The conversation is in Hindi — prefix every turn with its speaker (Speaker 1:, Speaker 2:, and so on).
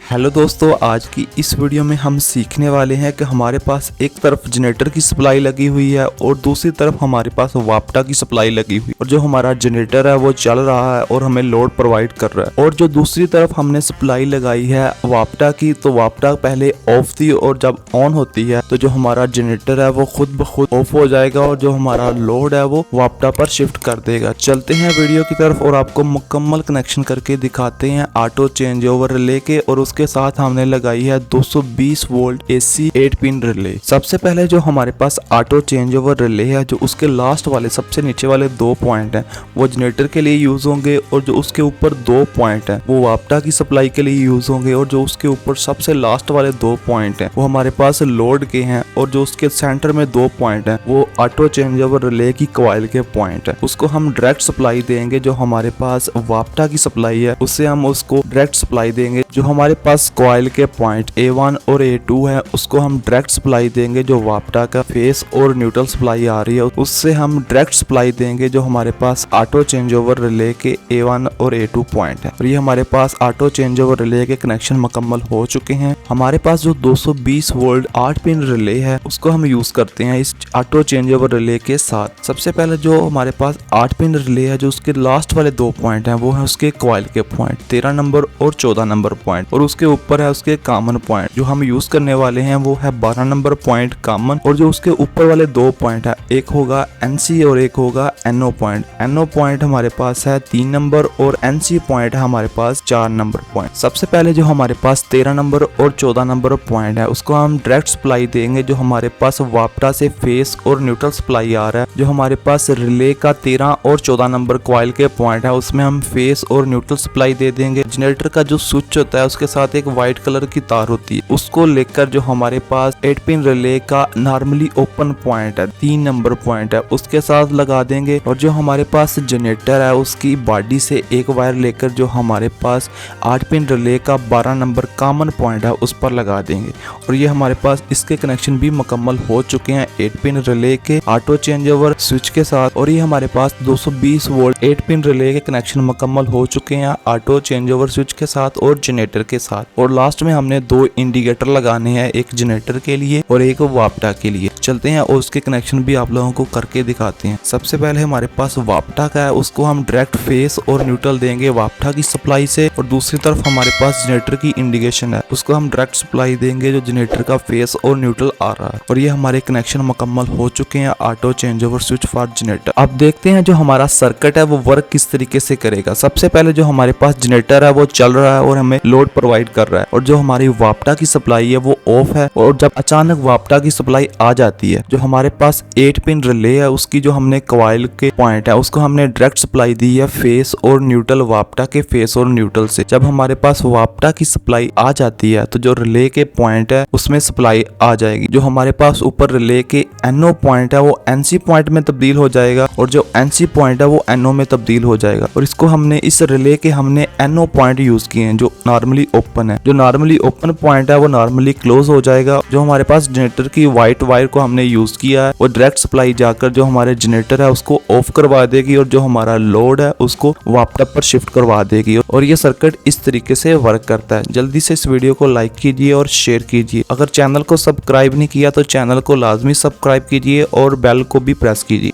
Speaker 1: हेलो दोस्तों, आज की इस वीडियो में हम सीखने वाले हैं कि हमारे पास एक तरफ जनरेटर की सप्लाई लगी हुई है और दूसरी तरफ हमारे पास वापटा की सप्लाई लगी हुई है। और जो हमारा जनरेटर है वो चल रहा है और हमें लोड प्रोवाइड कर रहा है। और जो दूसरी तरफ हमने सप्लाई लगाई है वापटा की, तो वापटा पहले ऑफ थी और जब ऑन होती है तो जो हमारा जनरेटर है वो खुद ब खुद ऑफ हो जाएगा और जो हमारा लोड है वो वापटा पर शिफ्ट कर देगा। चलते हैं वीडियो की तरफ और आपको मुकम्मल कनेक्शन करके दिखाते हैं ऑटो चेंज ओवर रिले के। और उसके साथ हमने लगाई है 220 वोल्ट एसी 8 पिन रिले। सबसे पहले जो हमारे पास ऑटो चेंज ओवर रिले है, जो उसके लास्ट वाले सबसे नीचे वाले 2 पॉइंट हैं वो जनरेटर के लिए यूज होंगे और जो उसके ऊपर 2 पॉइंट हैं वो वापटा की सप्लाई के लिए यूज होंगे। और जो उसके ऊपर सबसे लास्ट वाले 2 पॉइंट हैं वो हमारे पास लोड के हैं। और जो उसके सेंटर में 2 पॉइंट हैं वो ऑटो चेंज ओवर रिले की कॉइल के पॉइंट है। उसको हम डायरेक्ट सप्लाई देंगे। जो हमारे पास वापटा की सप्लाई है उससे हम उसको डायरेक्ट सप्लाई देंगे। जो हमारे पास कॉइल के पॉइंट A1 और A2 है उसको हम डायरेक्ट सप्लाई देंगे। जो वापटा का फेस और न्यूट्रल सप्लाई आ रही है उससे हम डायरेक्ट सप्लाई देंगे। जो हमारे पास ऑटो चेंज ओवर रिले के A1 और A2 पॉइंट है। और ये हमारे पास ऑटो चेंज ओवर रिले के कनेक्शन मुकम्मल हो चुके हैं। हमारे पास जो 220 वोल्ट 8 पिन रिले है उसको हम यूज करते हैं इस ऑटो चेंज ओवर रिले के साथ। सबसे पहले जो हमारे पास 8 पिन रिले है, जो उसके लास्ट वाले 2 पॉइंट हैं वो है उसके कॉइल के पॉइंट 13 नंबर और 14 नंबर पॉइंट। और उसके ऊपर है उसके कॉमन पॉइंट। जो हम यूज करने वाले हैं वो है 12 नंबर पॉइंट कॉमन। और जो उसके ऊपर वाले 2 पॉइंट है, एक होगा NC और एक होगा NO पॉइंट। NO पॉइंट हमारे पास है 3 नंबर और NC पॉइंट है हमारे पास 4 नंबर पॉइंट। सबसे पहले जो हमारे पास 13 नंबर और 14 नंबर पॉइंट है उसको हम डायरेक्ट सप्लाई देंगे। जो हमारे पास वापटा से फेस और न्यूट्रल सप्लाई आ रहा है, जो हमारे पास रिले का 13 और 14 नंबर कॉइल के पॉइंट है उसमें हम फेस और न्यूट्रल सप्लाई दे देंगे। जनरेटर का जो स्विच होता है उसके साथ एक व्हाइट कलर की तार होती है, उसको लेकर जो हमारे पास 8 पिन रिले का नॉर्मली ओपन पॉइंट है 3 नंबर पॉइंट है उसके साथ लगा देंगे। और जो हमारे पास जनरेटर है उसकी बॉडी से एक वायर लेकर जो हमारे पास 8 पिन रिले का 12 नंबर कॉमन पॉइंट है उस पर लगा देंगे। और ये हमारे पास इसके कनेक्शन भी मुकम्मल हो चुके हैं 8 पिन रिले के ऑटो चेंज ओवर स्विच के साथ। और ये हमारे पास 220 वोल्ट 8 पिन रिले के कनेक्शन मुकम्मल हो चुके हैं ऑटो चेंज ओवर स्विच के साथ और जनरेटर के साथ। और लास्ट में हमने 2 इंडिकेटर लगाने हैं, एक जनरेटर के लिए और एक वापटा के लिए। चलते हैं और उसके कनेक्शन भी आप लोगों को करके दिखाते हैं। सबसे पहले हमारे पास वापटा का है, उसको हम डायरेक्ट फेस और न्यूट्रल देंगे वापटा की सप्लाई से। और दूसरी तरफ हमारे पास जनरेटर की इंडिकेशन है, उसको हम डायरेक्ट सप्लाई देंगे जो जनरेटर का फेस और न्यूट्रल आ रहा है। और ये हमारे कनेक्शन मुकम्मल हो चुके हैं auto change over switch for generator. अब देखते हैं जो हमारा सर्किट है वो वर्क किस तरीके से करेगा। सबसे पहले जो हमारे पास जनरेटर है वो चल रहा है और हमें लोड प्रोवाइड कर रहा है। और जो हमारी वापटा की सप्लाई है वो ऑफ है। और जब अचानक वापटा की सप्लाई आ जाती है, जो हमारे पास 8 पिन रिले है उसकी जो हमने कॉइल के पॉइंट है उसको हमने डायरेक्ट सप्लाई दी है फेस और न्यूट्रल वापटा के फेस और न्यूट्रल से। जब हमारे पास वापटा की सप्लाई आ जाती है तो जो रिले के पॉइंट है उसमें सप्लाई आ जाएगी। जो हमारे पास ऊपर रिले के NO पॉइंट है वो NC पॉइंट में तब्दील हो जाएगा और जो NC पॉइंट है वो NO में तब्दील हो जाएगा। और इसको हमने इस रिले के हमने NO पॉइंट यूज किए हैं जो नॉर्मली ओपन है। जो नॉर्मली ओपन पॉइंट है वो नॉर्मली क्लोज हो जाएगा। जो हमारे पास जनरेटर की व्हाइट वायर को हमने यूज किया है वो डायरेक्ट सप्लाई जाकर जो हमारे जनरेटर है उसको ऑफ करवा देगी और जो हमारा लोड है उसको वापटा पर शिफ्ट करवा देगी। और ये सर्किट इस तरीके से वर्क करता है। जल्दी से इस वीडियो को लाइक कीजिए और शेयर कीजिए। अगर चैनल को सब्सक्राइब नहीं किया तो चैनल को लाजमी सब्सक्राइब कीजिए और बेल को भी प्रेस कीजिए।